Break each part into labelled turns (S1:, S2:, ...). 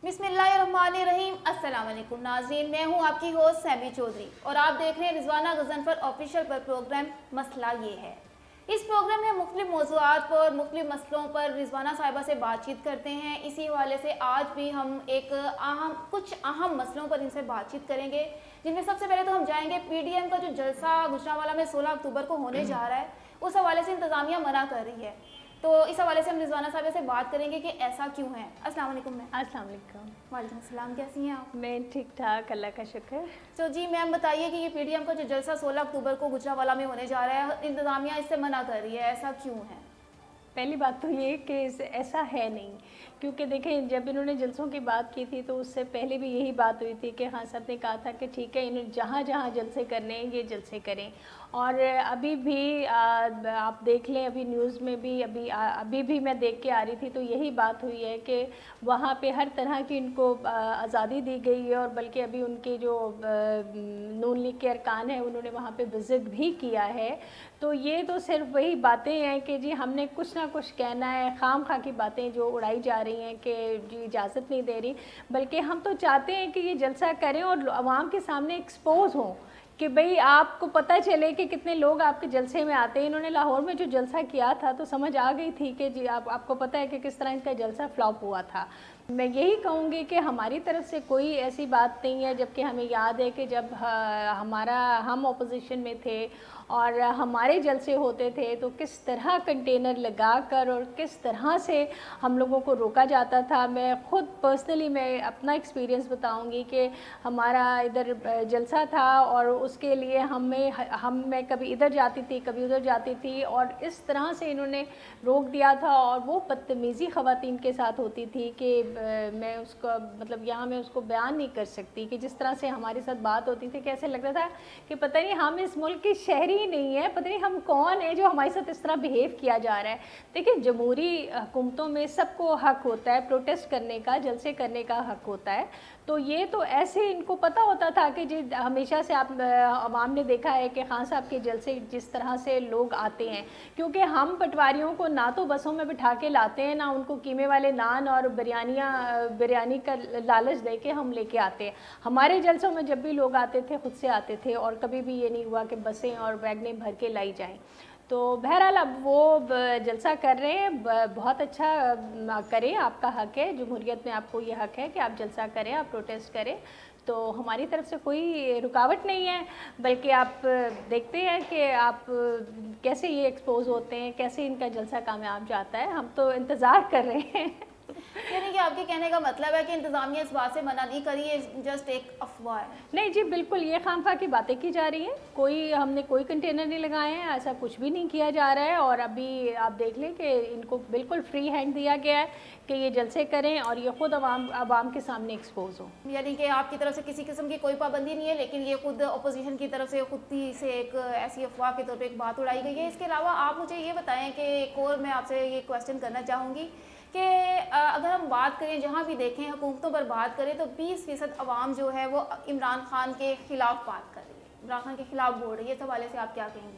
S1: बिस्मिल्लाहिर्रहमानिर्रहीम। अस्सलाम वालेकुम नाज़रीन, मैं हूँ आपकी होस्ट सैमी चौधरी और आप देख रहे हैं रिजवाना गज़नफर ऑफिशियल पर प्रोग्राम मसला ये है। इस प्रोग्राम में मुख्तलिफ मौज़ूआत पर मुख्तलिफ मसलों पर रिजवाना साहिबा से बातचीत करते हैं। इसी हवाले से आज भी हम कुछ अहम मसलों पर इनसे बातचीत करेंगे, जिनमें सबसे पहले तो हम जाएंगे PDM का जो जलसा गुजरांवाला में 16 अक्टूबर को होने जा रहा है, उस हवाले से इंतज़ामिया मना कर रही है। तो इस हवाले से हम रिजवाना साहिबा से बात करेंगे कि ऐसा क्यों है। अस्सलाम वालेकुम मैम।
S2: अस्सलाम वालेकुम।
S1: वालेकुम सलाम, कैसी हैं आप?
S2: मैं ठीक ठाक, अल्लाह का शुक्र।
S1: तो जी मैम बताइए कि ये PDM का जो जलसा 16 अक्टूबर को गुजरांवाला में होने जा रहा है, इंतज़ामिया इससे मना कर रही है, ऐसा क्यों है?
S2: पहली बात तो ये कि ऐसा है नहीं, क्योंकि देखें जब इन्होंने जलसों की बात की थी तो उससे पहले भी यही बात हुई थी कि खान साहब ने कहा था कि ठीक है इन्हें जहाँ जहाँ जलसे करने हैं ये जलसे करें। और अभी भी आप देख लें, अभी न्यूज़ में भी अभी भी मैं देख के आ रही थी तो यही बात हुई है कि वहाँ पे हर तरह की इनको आज़ादी दी गई है। और बल्कि अभी उनके जो नून लीग के अरकान हैं उन्होंने वहाँ पे विज़िट भी किया है। तो ये तो सिर्फ वही बातें हैं कि जी हमने कुछ ना कुछ कहना है, खाम खा की बातें जो उड़ाई जा रही हैं कि जी इजाज़त नहीं दे रही, बल्कि हम तो चाहते हैं कि ये जलसा करें और आवाम के सामने एक्सपोज हों कि भाई आपको पता चले कि कितने लोग आपके जलसे में आते हैं। इन्होंने लाहौर में जो जलसा किया था तो समझ आ गई थी कि जी आपको पता है कि किस तरह इनका जलसा फ्लॉप हुआ था। मैं यही कहूँगी कि हमारी तरफ से कोई ऐसी बात नहीं है, जबकि हमें याद है कि जब हम अपोजिशन में थे और हमारे जलसे होते थे तो किस तरह कंटेनर लगाकर और किस तरह से हम लोगों को रोका जाता था। मैं ख़ुद पर्सनली मैं अपना एक्सपीरियंस बताऊंगी कि हमारा इधर जलसा था और उसके लिए मैं कभी इधर जाती थी कभी उधर जाती थी और इस तरह से इन्होंने रोक दिया था। और वो बदतमीज़ी ख़वातीन के साथ होती थी कि मैं उसका मतलब यहाँ मैं उसको बयान नहीं कर सकती कि जिस तरह से हमारे साथ बात होती थी, कैसे लगता था कि पता नहीं हम इस मुल्क के शहरी ही नहीं है, पता नहीं हम कौन है जो हमारे साथ इस तरह बिहेव किया जा रहा है। देखिए जमहूरी हुकूमतों में सबको हक होता है प्रोटेस्ट करने का, जलसे करने का हक होता है। तो ये तो ऐसे इनको पता होता था कि जी हमेशा से आवाम ने देखा है कि खान साहब के जलसे जिस तरह से लोग आते हैं, क्योंकि हम पटवारियों को ना तो बसों में बिठा के लाते हैं, ना उनको कीमे वाले नान और बिरयानी का लालच दे के हम लेके आते हैं। हमारे जलसों में जब भी लोग आते थे खुद से आते थे और कभी भी ये नहीं हुआ कि बसें और वैगनें भर के लाई जाएं। तो बहरहाल अब वो जलसा कर रहे हैं, बहुत अच्छा करें, आपका हक है, जमहूरियत में आपको ये हक है कि आप जलसा करें, आप प्रोटेस्ट करें। तो हमारी तरफ से कोई रुकावट नहीं है, बल्कि आप देखते हैं कि आप कैसे ये एक्सपोज होते हैं, कैसे इनका जलसा कामयाब जाता है। हम तो इंतज़ार कर रहे हैं।
S1: यानी कि आपके कहने का मतलब है कि इंतज़ामिया इस बात से मना नहीं करी है, जस्ट एक अफवाह है?
S2: नहीं जी, बिल्कुल ये खामखा की बातें की जा रही हैं। हमने कोई कंटेनर नहीं लगाए हैं, ऐसा कुछ भी नहीं किया जा रहा है। और अभी आप देख लें कि इनको बिल्कुल फ्री हैंड दिया गया है कि ये जलसे करें और ये खुद आवाम के सामने एक्सपोज हो।
S1: यानी कि आपकी तरफ से किसी किस्म की कोई पाबंदी नहीं है, लेकिन ये खुद अपोजिशन की तरफ से खुद ही से एक ऐसी अफवाह के तौर पर एक बात उड़ाई गई है। इसके अलावा आप मुझे ये बताएं कि एक और मैं आपसे ये क्वेश्चन करना चाहूँगी कि अगर हम बात करें, जहाँ भी देखें हुकूमतों पर बात करें तो 20% अवाम जो है वो इमरान खान के ख़िलाफ़ बात कर रही है, इमरान खान के ख़िलाफ़ बोल रही है। इस हवाले से आप क्या कहेंगे?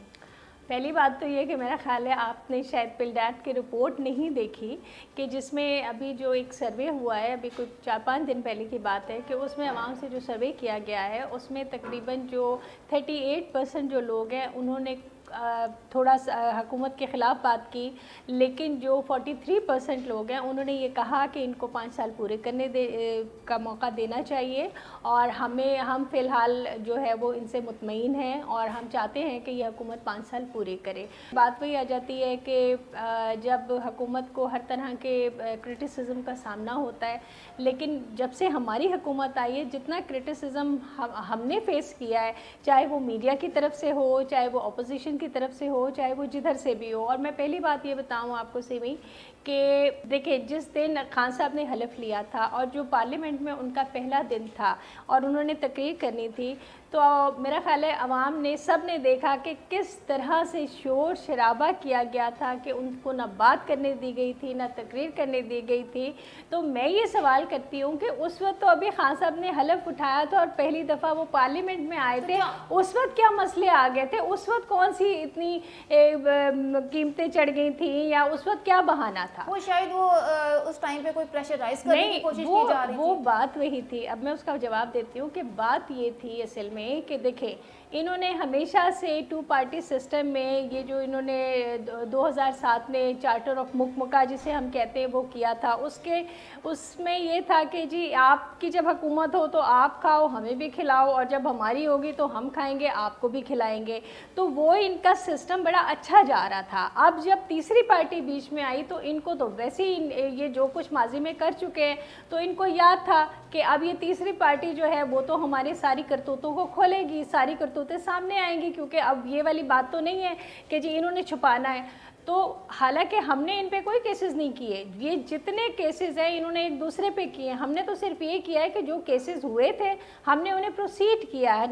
S2: पहली बात तो ये कि मेरा ख़्याल है आपने शायद पिलडैट की रिपोर्ट नहीं देखी कि जिसमें अभी जो एक सर्वे हुआ है, अभी कुछ 4-5 दिन पहले की बात है, कि उसमें आवाम से जो सर्वे किया गया है उसमें तकरीबन जो 38% जो लोग हैं उन्होंने थोड़ा सा हुकूमत के ख़िलाफ़ बात की, लेकिन जो 43% लोग हैं उन्होंने ये कहा कि इनको 5 साल पूरे करने का मौका देना चाहिए और हम फ़िलहाल जो है वो इनसे मुतमईन हैं और हम चाहते हैं कि ये हुकूमत 5 साल पूरे करे। बात वही आ जाती है कि जब हुकूमत को हर तरह के क्रिटिसिज्म का सामना होता है, लेकिन जब से हमारी हुकूमत आई है जितना क्रिटिसिज्म हमने फ़ेस किया है, चाहे वो मीडिया की तरफ से हो, चाहे वो अपोजिशन की तरफ से हो, चाहे वो जिधर से भी हो। और मैं पहली बात ये बताऊं आपको सिमी कि देखिए जिस दिन खान साहब ने हलफ लिया था और जो पार्लियामेंट में उनका पहला दिन था और उन्होंने तकरीर करनी थी, तो मेरा ख़्याल है अवाम ने सब ने देखा कि किस तरह से शोर शराबा किया गया था कि उनको ना बात करने दी गई थी ना तकरीर करने दी गई थी। तो मैं ये सवाल करती हूँ कि उस वक्त तो अभी खान साहब ने हलफ उठाया था और पहली दफ़ा वो पार्लियामेंट में आए थे, उस वक्त क्या मसले आ गए थे? उस वक्त कौन सी इतनी कीमतें चढ़ गई थी, या उस वक्त क्या बहाना था?
S1: वो शायद वो उस टाइम पे कोई प्रेशराइज करने की कोशिश की जा रही थी।
S2: वो बात वही थी। अब मैं उसका जवाब देती हूँ कि बात ये थी असल में कि देखें, इन्होंने हमेशा से टू पार्टी सिस्टम में ये जो इन्होंने 2007 में चार्टर ऑफ मुकमुका जिसे हम कहते हैं वो किया था, उसमें ये था कि जी आपकी जब हुकूमत हो तो आप खाओ, हमें भी खिलाओ, और जब हमारी होगी तो हम खाएंगे, आपको भी खिलाएंगे। तो वो इनका सिस्टम बड़ा अच्छा जा रहा था। अब जब तीसरी पार्टी बीच में आई तो इनको तो वैसे ही ये जो कुछ माजी में कर चुके हैं, तो इनको याद था कि अब ये तीसरी पार्टी जो है वो तो हमारी सारी करतूतों को खोलेगी, सारी करतूतें सामने आएंगी, क्योंकि अब ये वाली बात तो नहीं है कि जी इन्होंने छुपाना है। तो हालांकि हमने इन पे कोई केसेस नहीं किए, ये जितने केसेस हैं इन्होंने एक दूसरे पे किए हैं। हमने तो सिर्फ ये किया है कि जो केसेस हुए थे हमने उन्हें प्रोसीड किया है,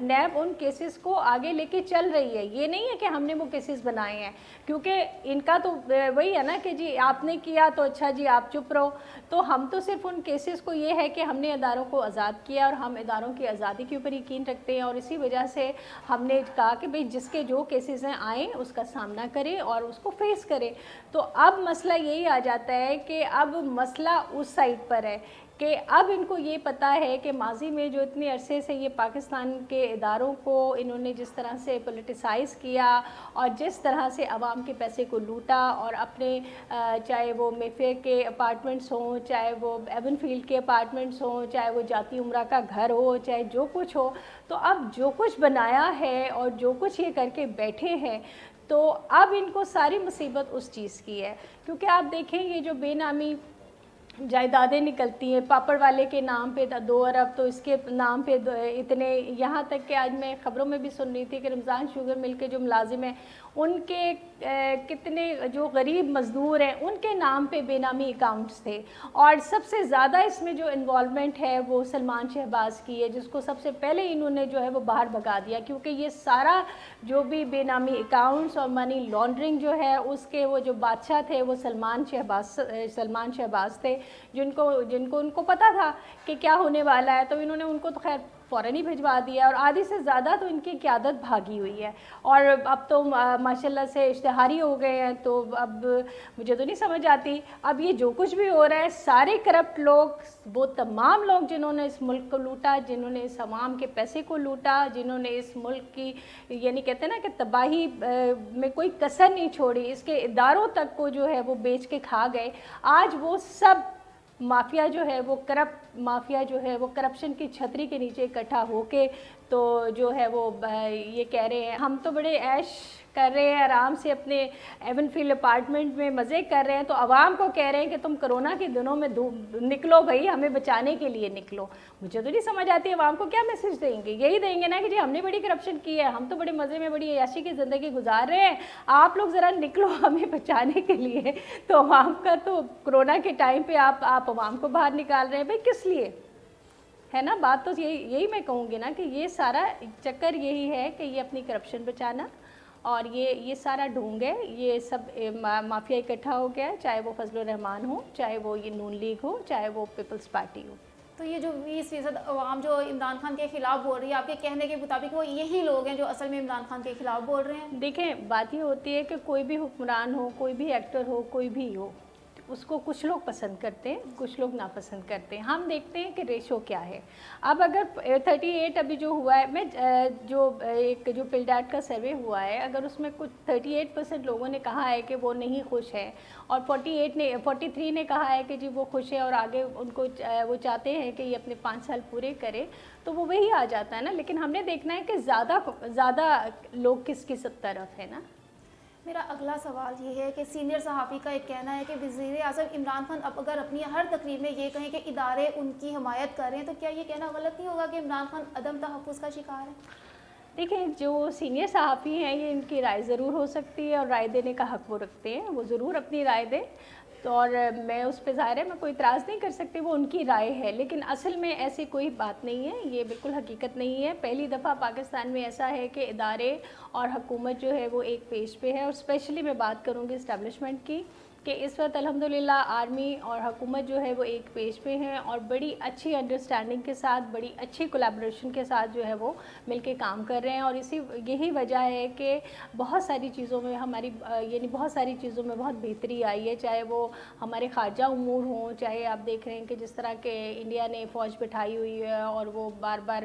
S2: नैब उन केसेस को आगे लेके चल रही है। ये नहीं है कि हमने वो केसेस बनाए हैं, क्योंकि इनका तो वही है ना कि जी आपने किया तो अच्छा जी आप चुप रहो। तो हम तो सिर्फ उन केसेस को ये है कि हमने इदारों को आज़ाद किया और हम इदारों की आज़ादी के ऊपर यकीन रखते हैं, और इसी वजह से हमने कहा कि भाई जिसके जो केसेस हैं आएँ, उसका सामना करें और उसको फेस करें। तो अब मसला यही आ जाता है कि अब मसला उस साइड पर है कि अब इनको ये पता है कि माजी में जो इतने अरसे से ये पाकिस्तान के इदारों को इन्होंने जिस तरह से पोलिटिसाइज़ किया और जिस तरह से आवाम के पैसे को लूटा, और अपने चाहे वो मेफेयर के अपार्टमेंट्स हों, चाहे वो एवन फील्ड के अपार्टमेंट्स हों, चाहे वो जाती उम्रा का घर हो, चाहे जो कुछ हो, तो अब जो कुछ बनाया है और जो कुछ ये करके बैठे हैं, तो अब इनको सारी मुसीबत उस चीज़ की है। क्योंकि आप देखें ये जो बेनामी जायदादें निकलती हैं, पापड़ वाले के नाम पे 2 अरब, तो इसके नाम पे इतने, यहाँ तक कि आज मैं ख़बरों में भी सुन रही थी कि रमज़ान शुगर मिल के जो मुलाजिम हैं उनके कितने जो गरीब मज़दूर हैं उनके नाम पे बेनामी अकाउंट्स थे। और सबसे ज़्यादा इसमें जो इन्वॉल्वमेंट है वो सलमान शहबाज की है, जिसको सबसे पहले इन्होंने जो है वो बाहर भगा दिया, क्योंकि ये सारा जो भी बेनामी अकाउंट्स और मनी लॉन्ड्रिंग जो है उसके वो जो बादशाह थे वो सलमान शहबाज थे, जिनको उनको पता था कि क्या होने वाला है। तो इन्होंने उनको तो खैर फ़ौरन ही भिजवा दिया, और आधी से ज़्यादा तो इनकी क़यादत भागी हुई है, और अब तो माशाल्लाह से इश्तिहारी हो गए हैं। तो अब मुझे तो नहीं समझ आती, अब ये जो कुछ भी हो रहा है, सारे करप्ट लोग, वो तमाम लोग जिन्होंने इस मुल्क को लूटा, जिन्होंने इस अवाम के पैसे को लूटा, जिन्होंने इस मुल्क की यानी कहते हैं ना कि तबाही में कोई कसर नहीं छोड़ी, इसके इदारों तक को जो है वो बेच के खा गए, आज वो सब माफिया जो है वो करप्ट माफिया जो है वो करप्शन की छतरी के नीचे इकट्ठा होके तो जो है वो ये कह रहे हैं हम तो बड़े ऐश कर रहे हैं, आराम से अपने एवनफील्ड अपार्टमेंट में मज़े कर रहे हैं, तो आवाम को कह रहे हैं कि तुम कोरोना के दिनों में निकलो भाई, हमें बचाने के लिए निकलो। मुझे तो नहीं समझ आती आवाम को क्या मैसेज देंगे। यही देंगे ना कि जी हमने बड़ी करप्शन की है, हम तो बड़े मज़े में बड़ी अयाशी की ज़िंदगी गुजार रहे हैं, आप लोग ज़रा निकलो हमें बचाने के लिए। तो आवाम का तो कोरोना के टाइम पर आप आवाम को बाहर निकाल रहे हैं, भाई किस लिए, है ना। बात तो यही मैं कहूँगी ना कि ये सारा चक्कर यही है कि ये अपनी करप्शन बचाना, और ये सारा ढोंग है, ये सब माफिया इकट्ठा हो गया है, चाहे वो फजलुर रहमान हो, चाहे वो ये नून लीग हो, चाहे वो पीपल्स पार्टी हो।
S1: तो ये जो 20% अवाम जो इमरान खान के ख़िलाफ़ बोल रही है, आपके कहने के मुताबिक वो यही लोग हैं जो असल में इमरान खान के ख़िलाफ़ बोल रहे हैं?
S2: देखें, बात ये होती है कि कोई भी हुक्मरान हो, कोई भी एक्टर हो, कोई भी हो, उसको कुछ लोग पसंद करते हैं, कुछ लोग नापसंद करते हैं। हम देखते हैं कि रेशो क्या है। अब अगर 38 अभी जो हुआ है, मैं जो पिलडैट का सर्वे हुआ है, अगर उसमें कुछ 38% लोगों ने कहा है कि वो नहीं खुश है, और 43 ने कहा है कि जी वो खुश है और आगे उनको वो चाहते हैं कि ये अपने 5 साल पूरे करे, तो वो वही आ जाता है ना। लेकिन हमने देखना है कि ज़्यादा लोग किसकी तरफ है ना।
S1: मेरा अगला सवाल ये है कि सीनियर सहाफ़ी का एक कहना है कि वज़ीर-ए-आज़म इमरान खान अब अगर अपनी हर तकरीर में ये कहें कि इदारे उनकी हमायत कर रहे हैं, तो क्या ये कहना गलत नहीं होगा कि इमरान खान अदम तहफ़्फ़ुज़ का शिकार है?
S2: देखिए, जो सीनियर सहाफ़ी हैं ये इनकी राय ज़रूर हो सकती है, और राय देने का हक़ वो रखते हैं, वो ज़रूर अपनी राय दें। तो और मैं उस पे ज़ाहिर है मैं कोई इतराज़ नहीं कर सकती, वो उनकी राय है, लेकिन असल में ऐसी कोई बात नहीं है, ये बिल्कुल हकीकत नहीं है। पहली दफ़ा पाकिस्तान में ऐसा है कि इदारे और हुकूमत जो है वो एक पेज पे है, और स्पेशली मैं बात करूँगी इस्टेब्लिशमेंट की, کہ اس وقت الحمدللہ آرمی اور حکومت جو ہے وہ ایک پیج پہ ہیں اور بڑی اچھی انڈرسٹینڈنگ کے ساتھ، بڑی اچھی کولیبریشن کے ساتھ جو ہے وہ مل کے کام کر رہے ہیں، اور یہی وجہ ہے کہ بہت ساری چیزوں میں ہماری یعنی بہت ساری چیزوں میں بہت بہتری آئی ہے، چاہے وہ ہمارے خارجہ امور ہوں، چاہے آپ دیکھ رہے ہیں کہ جس طرح کہ انڈیا نے فوج بٹھائی ہوئی ہے اور وہ بار بار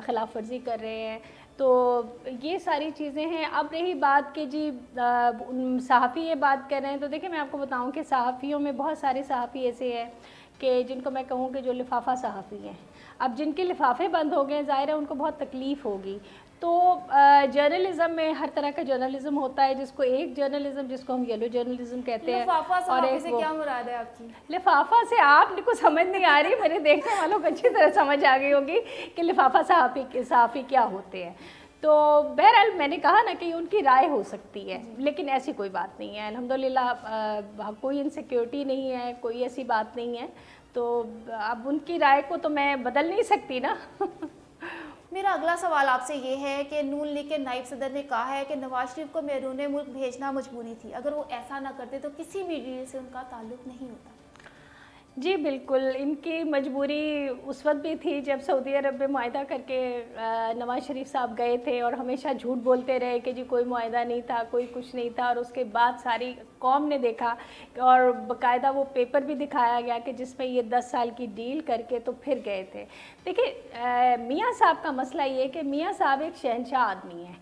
S2: خلاف ورزی کر رہے ہیں، تو یہ ساری چیزیں ہیں۔ اب رہی بات کہ جی صحافی یہ بات کر رہے ہیں، تو دیکھیں میں آپ کو بتاؤں کہ صحافیوں میں بہت سارے صحافی ایسے ہیں کہ جن کو میں کہوں کہ جو لفافہ صحافی ہیں، اب جن کے لفافے بند ہو گئے ظاہر ہے ان کو بہت تکلیف ہوگی۔ تو جرنلزم میں ہر طرح کا جرنلزم ہوتا ہے، جس کو ایک جرنلزم جس کو ہم یلو جرنلزم کہتے ہیں،
S1: لفافہ
S2: اور
S1: صحافی
S2: ایک
S1: سے کیا مراد ہے آپ کی؟
S2: لفافہ سے آپ کو سمجھ نہیں آ رہی، میرے دیکھنے والوں کو اچھی طرح سمجھ آ گئی ہوگی کہ لفافہ صحافی کیا ہوتے ہیں۔ تو بہرحال میں نے کہا نا کہ ان کی رائے ہو سکتی ہے، لیکن ایسی کوئی بات نہیں ہے الحمدللہ، کوئی انسیکیورٹی نہیں ہے، کوئی ایسی بات نہیں ہے، تو اب ان کی رائے کو تو میں بدل نہیں سکتی نا۔
S1: میرا اگلا سوال آپ سے یہ ہے کہ نون لیگ کے نائب صدر نے کہا ہے کہ نواز شریف کو بیرون ملک بھیجنا مجبوری تھی، اگر وہ ایسا نہ کرتے تو کسی بھی ڈیل سے ان کا تعلق نہیں ہوتا۔
S2: جی بالکل، ان کی مجبوری اس وقت بھی تھی جب سعودی عرب میں معاہدہ کر کے نواز شریف صاحب گئے تھے اور ہمیشہ جھوٹ بولتے رہے کہ جی کوئی معاہدہ نہیں تھا، کوئی کچھ نہیں تھا، اور اس کے بعد ساری قوم نے دیکھا اور باقاعدہ وہ پیپر بھی دکھایا گیا کہ جس میں یہ 10 سال کی ڈیل کر کے تو پھر گئے تھے۔ دیکھیں میاں صاحب کا مسئلہ یہ کہ میاں صاحب ایک شہنشاہ آدمی ہیں،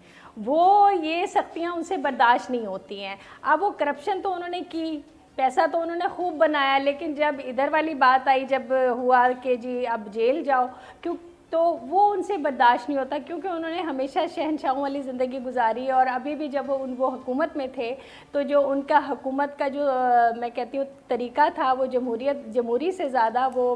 S2: وہ یہ سختیاں ان سے برداشت نہیں ہوتی ہیں۔ اب وہ کرپشن تو انہوں نے کی، پیسہ تو انہوں نے خوب بنایا، لیکن جب ادھر والی بات آئی، جب ہوا کہ جی اب جیل جاؤ، تو وہ ان سے برداشت نہیں ہوتا، کیونکہ انہوں نے ہمیشہ شہنشاہوں والی زندگی گزاری، اور ابھی بھی جب وہ حکومت میں تھے تو جو ان کا حکومت کا جو میں کہتی ہوں طریقہ تھا، وہ جمہوری سے زیادہ وہ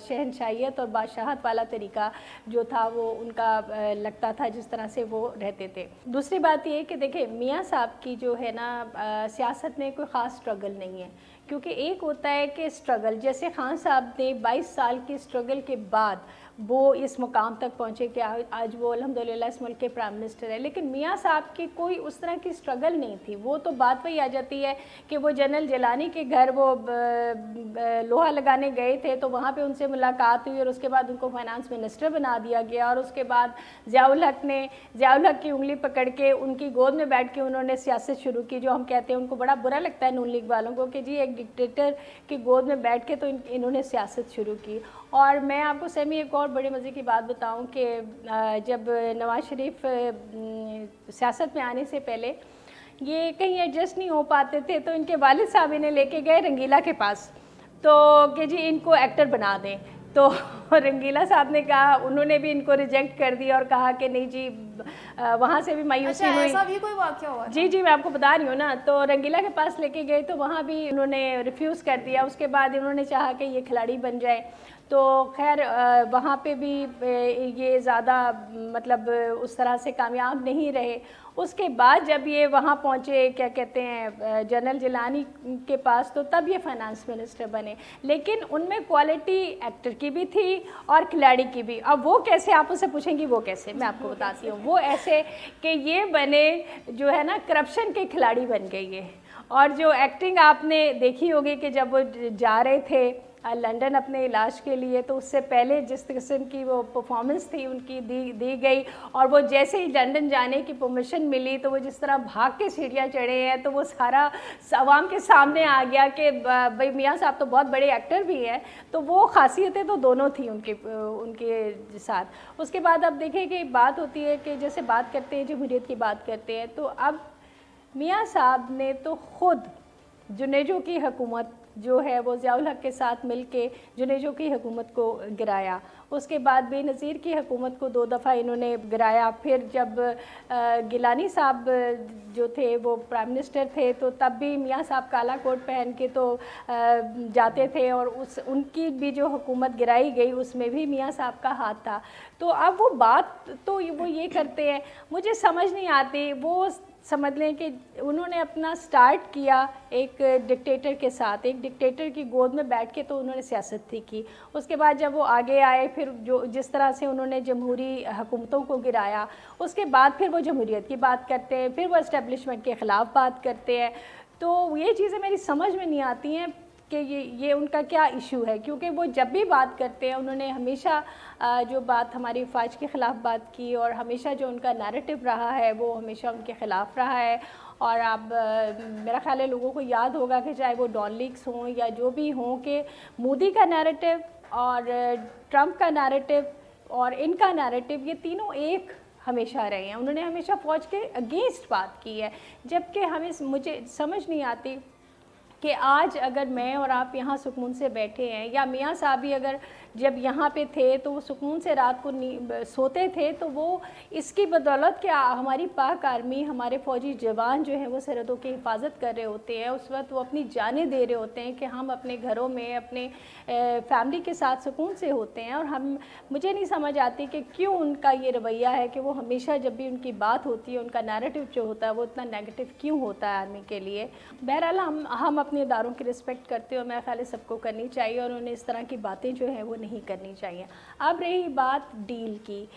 S2: شہنشاہیت اور بادشاہت والا طریقہ جو تھا وہ ان کا لگتا تھا، جس طرح سے وہ رہتے تھے۔ دوسری بات یہ کہ دیکھیں میاں صاحب کی جو ہے نا سیاست میں کوئی خاص سٹرگل نہیں ہے، کیونکہ ایک ہوتا ہے کہ سٹرگل، جیسے خان صاحب نے 22 سال کی سٹرگل کے بعد وہ اس مقام تک پہنچے کہ آج وہ الحمدللہ اس ملک کے پرائم منسٹر ہے، لیکن میاں صاحب کی کوئی اس طرح کی سٹرگل نہیں تھی۔ وہ تو بات وہی آ جاتی ہے کہ وہ جنرل جیلانی کے گھر وہ لوہا لگانے گئے تھے، تو وہاں پہ ان سے ملاقات ہوئی اور اس کے بعد ان کو فائنانس منسٹر بنا دیا گیا، اور اس کے بعد ضیاء الحق کی انگلی پکڑ کے ان کی گود میں بیٹھ کے انہوں نے سیاست شروع کی، جو ہم کہتے ہیں ان کو بڑا برا لگتا ہے نون لیگ والوں کو کہ جی ایک ڈکٹیٹر کی گود میں بیٹھ کے تو انہوں نے سیاست شروع کی۔ اور میں آپ کو سیمی ایک اور بڑے مزے کی بات بتاؤں کہ جب نواز شریف سیاست میں آنے سے پہلے یہ کہیں ایڈجسٹ نہیں ہو پاتے تھے، تو ان کے والد صاحب انہیں لے کے گئے رنگیلا کے پاس، تو کہ جی ان کو ایکٹر بنا دیں، تو رنگیلا صاحب نے کہا، انہوں نے بھی ان کو ریجیکٹ کر دیا اور کہا کہ نہیں جی، وہاں سے بھی مایوسی ہوئی۔
S1: ایسا بھی کوئی واقعہ ہوا؟
S2: جی میں آپ کو بتا رہی ہوں نا، تو رنگیلا کے پاس لے کے گئے تو وہاں بھی انہوں نے ریفیوز کر دیا، اس کے بعد انہوں نے چاہا کہ یہ کھلاڑی بن جائے، تو خیر وہاں پہ بھی یہ زیادہ مطلب اس طرح سے کامیاب نہیں رہے۔ اس کے بعد جب یہ وہاں پہنچے کیا کہتے ہیں جنرل جیلانی کے پاس، تو تب یہ فائنانس منسٹر بنے، لیکن ان میں کوالٹی ایکٹر کی بھی تھی اور کھلاڑی کی بھی۔ اب وہ کیسے، آپ اسے پوچھیں گی وہ کیسے، میں آپ کو بتاتی ہوں۔ وہ ایسے کہ یہ بنے جو ہے نا کرپشن کے کھلاڑی بن گئی ہے، اور جو ایکٹنگ آپ نے دیکھی ہوگی کہ جب وہ جا رہے تھے لنڈن اپنے علاج کے لیے، تو اس سے پہلے جس قسم کی وہ پرفارمنس تھی ان کی دی گئی، اور وہ جیسے ہی لنڈن جانے کی پرمیشن ملی تو وہ جس طرح بھاگ کے سیڑھیاں چڑھے ہیں، تو وہ سارا عوام کے سامنے آ گیا کہ بھائی میاں صاحب تو بہت بڑے ایکٹر بھی ہیں۔ تو وہ خاصیتیں تو دونوں تھیں ان کے ساتھ۔ اس کے بعد اب دیکھیں کہ بات ہوتی ہے کہ جیسے بات کرتے ہیں جمہوریت کی بات کرتے ہیں، تو اب میاں صاحب نے تو خود جنیجو کی حکومت جو ہے وہ ضیاء الحق کے ساتھ مل کے جنیجو کی حکومت کو گرایا، اس کے بعد بے نظیر کی حکومت کو 2 دفعہ انہوں نے گرایا، پھر جب گیلانی صاحب جو تھے وہ پرائم منسٹر تھے تو تب بھی میاں صاحب کالا کوٹ پہن کے تو جاتے تھے، اور ان کی بھی جو حکومت گرائی گئی اس میں بھی میاں صاحب کا ہاتھ تھا۔ تو اب وہ بات تو وہ یہ کرتے ہیں، مجھے سمجھ نہیں آتی، وہ سمجھ لیں کہ انہوں نے اپنا سٹارٹ کیا ایک ڈکٹیٹر کے ساتھ، ایک ڈکٹیٹر کی گود میں بیٹھ کے تو انہوں نے سیاست تھی کی۔ اس کے بعد جب وہ آگے آئے، پھر جس طرح سے انہوں نے جمہوری حکومتوں کو گرایا، اس کے بعد پھر وہ جمہوریت کی بات کرتے ہیں، پھر وہ اسٹیبلشمنٹ کے خلاف بات کرتے ہیں۔ तो ये चीज़ें मेरी समझ में नहीं आती हैं कि ये उनका क्या इशू है, क्योंकि वो जब भी बात करते हैं उन्होंने हमेशा जो बात हमारी फ़ौज के ख़िलाफ़ बात की, और हमेशा जो उनका नैरेटिव रहा है वो हमेशा उनके ख़िलाफ़ रहा है। और अब मेरा ख़्याल है लोगों को याद होगा कि चाहे वो डॉन लीक्स हों या जो भी हों, कि मोदी का नैरेटिव और ट्रंप का नैरेटिव और इनका नैरेटिव, ये तीनों एक हमेशा रहे हैं। उन्होंने हमेशा फ़ौज के अगेंस्ट बात की है, जबकि मुझे समझ नहीं आती कि आज अगर मैं और आप यहाँ सुकून से बैठे हैं, या मियाँ साहब भी अगर जब यहाँ पे थे तो वो सुकून से रात को सोते थे, तो वो इसकी बदौलत कि हमारी पाक आर्मी, हमारे फ़ौजी जवान जो हैं वो सरहदों की हिफाजत कर रहे होते हैं, उस वक्त वो अपनी जानें दे रहे होते हैं कि हम अपने घरों में अपने फैमिली के साथ सुकून से होते हैं। और मुझे नहीं समझ आती कि क्यों उनका ये रवैया है कि वो हमेशा जब भी उनकी बात होती है, उनका नैरेटिव जो होता है वो इतना नेगेटिव क्यों होता है आर्मी के लिए। बहरहाल हम अपने इदारों की रिस्पेक्ट करते हैं, और मेरा ख्याल है सबको करनी चाहिए, और उन्हें इस तरह की बातें जो हैं वो नहीं करनी चाहिए। अब रही बात डील की,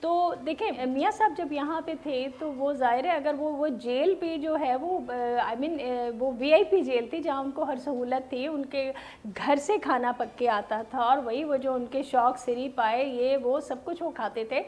S2: तो देखें मियाँ साहब जब यहाँ पे थे तो वो ज़ाहिर है अगर वो जेल भी जो है वो वो VIP जेल थी जहाँ उनको हर सहूलत थी, उनके घर से खाना पक के आता था, और वही वो जो उनके शौक सिरीप आए ये वो सब कुछ वो खाते थे,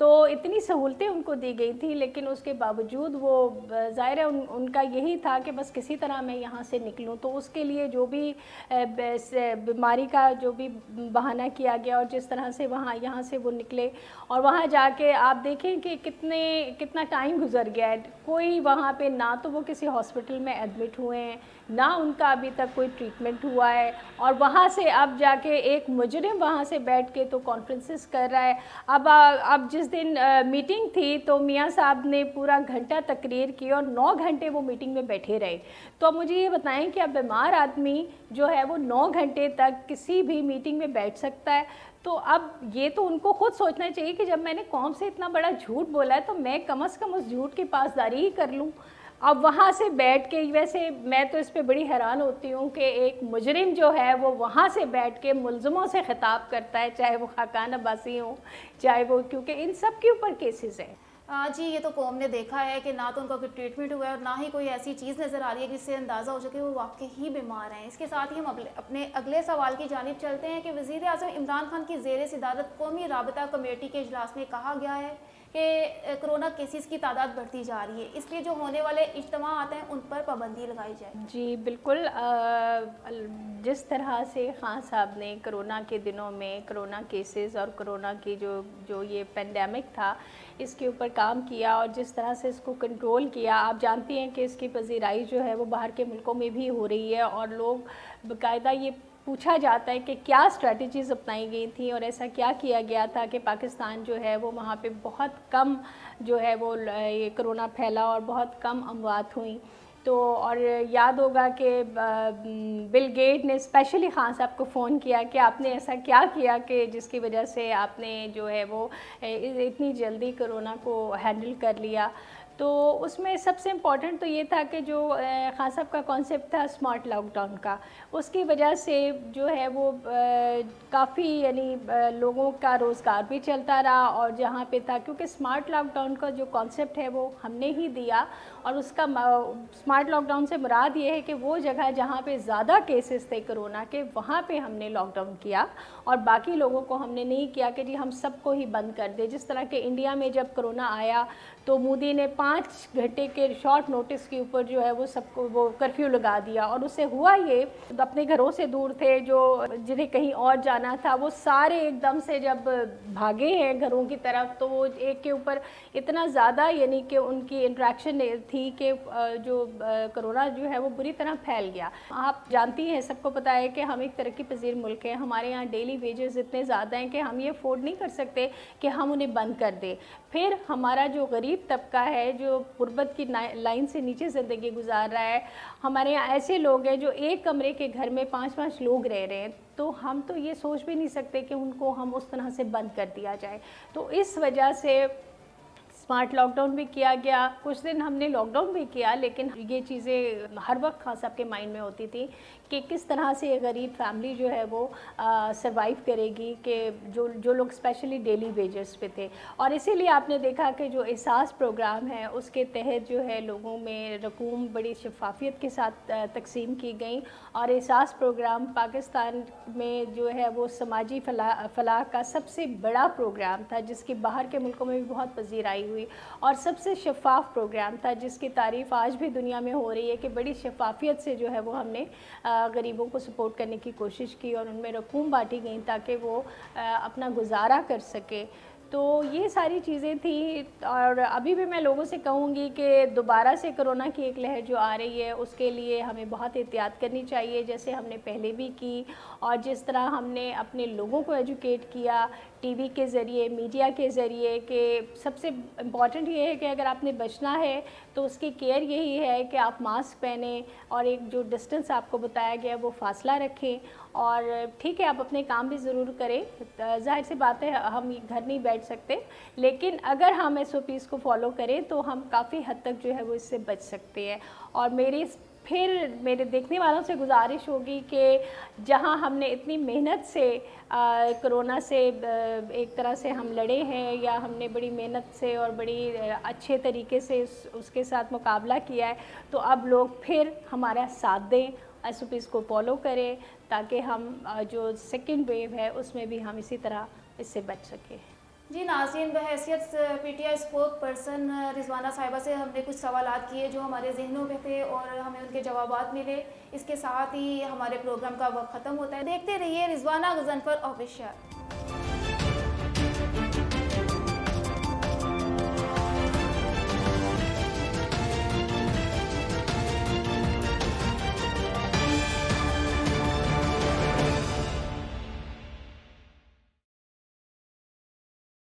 S2: तो इतनी सहूलतें उनको दी गई थी। लेकिन उसके बावजूद वो ज़ाहिर है उनका यही था कि बस किसी तरह मैं यहाँ से निकलूँ, तो उसके लिए जो भी बीमारी का जो भी बहाना किया गया, और जिस तरह से यहाँ से वो निकले, और वहाँ जाके आप देखें कि कितना टाइम गुजर गया है, कोई वहाँ पे ना तो वो किसी हॉस्पिटल में एडमिट हुए हैं, ना उनका अभी तक कोई ट्रीटमेंट हुआ है, और वहाँ से अब जाके एक मुजरिम वहाँ से बैठ के तो कॉन्फ्रेंसेस कर रहा है। अब जिस दिन मीटिंग थी तो मियाँ साहब ने पूरा घंटा तकरीर की और 9 घंटे वो मीटिंग में बैठे रहे। तो अब मुझे ये बताएं कि अब बीमार आदमी जो है वो 9 घंटे तक किसी भी मीटिंग में बैठ सकता है? तो अब ये तो उनको खुद सोचना चाहिए कि जब मैंने कौम से इतना बड़ा झूठ बोला है तो मैं कम से कम उस झूठ की पासदारी ही कर लूँ। अब वहाँ से बैठ के, वैसे मैं तो इस पे बड़ी हैरान होती हूँ कि एक मुजरिम जो है वो वहाँ से बैठ के मुलज़िमों से ख़िताब करता है, चाहे वो खाकान अब्बासी हों, चाहे वो, क्योंकि इन सब के ऊपर केसेस हैं।
S1: जी, ये तो कौम ने देखा है कि ना तो उनका कोई ट्रीटमेंट हुआ है और ना ही कोई ऐसी चीज़ नज़र आ रही है जिससे अंदाज़ा हो सके वो वाकई ही बीमार हैं। इसके साथ ही हम अपने अगले सवाल की जानिब चलते हैं कि वज़ीर आज़म इमरान खान की ज़ेर सदारत कौमी राबता कमेटी के इजलास में कहा गया है कि कोरोना केसेस की तादाद बढ़ती जा रही है, इसलिए जो होने वाले इज्तिमा आते हैं उन पर पाबंदी लगाई जाए।
S2: जी बिल्कुल, जिस तरह से खान साहब ने कोरोना के दिनों में कोरोना केसेस और कोरोना की जो ये पेंडेमिक था इसके ऊपर काम किया और जिस तरह से इसको कंट्रोल किया, आप जानती हैं कि इसकी पजीराई जो है वो बाहर के मुल्कों में भी हो रही है और लोग बाकायदा ये पूछा जाता है कि क्या स्ट्रेटजीज़ अपनाई गई थी और ऐसा क्या किया गया था कि पाकिस्तान जो है वो वहाँ पे बहुत कम जो है वो ये कोरोना फैला और बहुत कम अमवात हुई। तो और याद होगा कि बिल गेट ने स्पेशली खान साहब को फ़ोन किया कि आपने ऐसा क्या किया कि जिसकी वजह से आपने जो है वो इतनी जल्दी कोरोना को हैंडल कर लिया। तो उसमें सबसे इम्पॉर्टेंट तो ये था कि जो खान साहब का कॉन्सेप्ट था स्मार्ट लॉकडाउन का, उसकी वजह से जो है वो काफ़ी यानी लोगों का रोज़गार भी चलता रहा और जहाँ पे था, क्योंकि स्मार्ट लॉकडाउन का जो कॉन्सेप्ट है वो हमने ही दिया और उसका स्मार्ट लॉकडाउन से मुराद ये है कि वो जगह जहाँ पे ज़्यादा केसेस थे कोरोना के वहाँ पे हमने लॉकडाउन किया और बाकी लोगों को हमने नहीं किया कि जी हम सबको ही बंद कर दें। जिस तरह के इंडिया में जब कोरोना आया तो मोदी ने 5 घंटे के शॉर्ट नोटिस के ऊपर जो है वो सबको वो कर्फ्यू लगा दिया और उससे हुआ ये, अपने घरों से दूर थे जो जिन्हें कहीं और जाना था वो सारे एकदम से जब भागे हैं घरों की तरफ, तो वो एक के ऊपर इतना ज़्यादा यानी कि उनकी इंट्रैक्शन थी कि जो कोरोना जो है वो बुरी तरह फैल गया। आप जानती हैं, सबको पता है कि हम एक तरक्की पजीर मुल्क हैं, हमारे यहाँ डेली वेजेस इतने ज़्यादा हैं कि हम ये अफोर्ड नहीं कर सकते कि हम उन्हें बंद कर दें। फिर हमारा जो गरीब तबका है जो गुर्बत की लाइन से नीचे ज़िंदगी गुजार रहा है, हमारे यहाँ ऐसे लोग हैं जो एक कमरे के घर में 5-5 लोग रह रहे हैं, तो हम तो ये सोच भी नहीं सकते कि उनको हम उस तरह से बंद कर दिया जाए। तो इस वजह से स्मार्ट लॉकडाउन भी किया गया, कुछ दिन हमने लॉकडाउन भी किया, लेकिन ये चीज़ें हर वक्त हाँ सबके माइंड में होती थी कि किस तरह से ये गरीब फैमिली जो है वो सरवाइव करेगी, कि जो लोग स्पेशली डेली वेजेस पे थे। और इसीलिए आपने देखा कि जो एहसास प्रोग्राम है उसके तहत जो है लोगों में रकूम बड़ी शफाफियत के साथ तकसीम की गई। और एहसास प्रोग्राम पाकिस्तान में जो है वो समाजी फलाह का सबसे बड़ा प्रोग्राम था, जिसकी बाहर के मुल्कों में भी बहुत पजीराई हुई, और सबसे शफाफ प्रोग्राम था, जिसकी तारीफ़ आज भी दुनिया में हो रही है कि बड़ी शफाफियत से जो है वो हमने गरीबों को सपोर्ट करने की कोशिश की और उनमें रकूम बांटी गई ताकि वो अपना गुजारा कर सके। तो ये सारी चीज़ें थी। और अभी भी मैं लोगों से कहूँगी कि दोबारा से कोरोना की एक लहर जो आ रही है उसके लिए हमें बहुत एहतियात करनी चाहिए, जैसे हमने पहले भी की, और जिस तरह हमने अपने लोगों को एजुकेट किया टीवी के ज़रिए, मीडिया के ज़रिए, कि सबसे इम्पॉर्टेंट ये है कि अगर आपने बचना है तो उसकी केयर यही है कि आप मास्क पहनें और एक जो डिस्टेंस आपको बताया गया वो फासला रखें। और ठीक है, आप अपने काम भी ज़रूर करें, ज़ाहिर सी बात है हम घर नहीं बैठ सकते, लेकिन अगर हम SOPs को फॉलो करें तो हम काफ़ी हद तक जो है वो इससे बच सकते हैं। और मेरे देखने वालों से गुजारिश होगी कि जहां हमने इतनी मेहनत से कोरोना से एक तरह से हम लड़े हैं, या हमने बड़ी मेहनत से और बड़ी अच्छे तरीके से उसके साथ मुकाबला किया है, तो अब लोग फिर हमारा साथ दें, SOPs को फॉलो करें, ताकि हम जो सेकंड वेव है उसमें भी हम इसी तरह इससे बच सकें।
S1: जी नाज़रीन, बहैसियत PTI स्पोक पर्सन रिजवाना साहिबा से हमने कुछ सवालात किए जो हमारे जहनों में थे और हमें उनके जवाबात मिले। इसके साथ ही हमारे प्रोग्राम का वक्त ख़त्म होता है। देखते रहिए रिजवाना गज़नफ़र ऑफिशियल।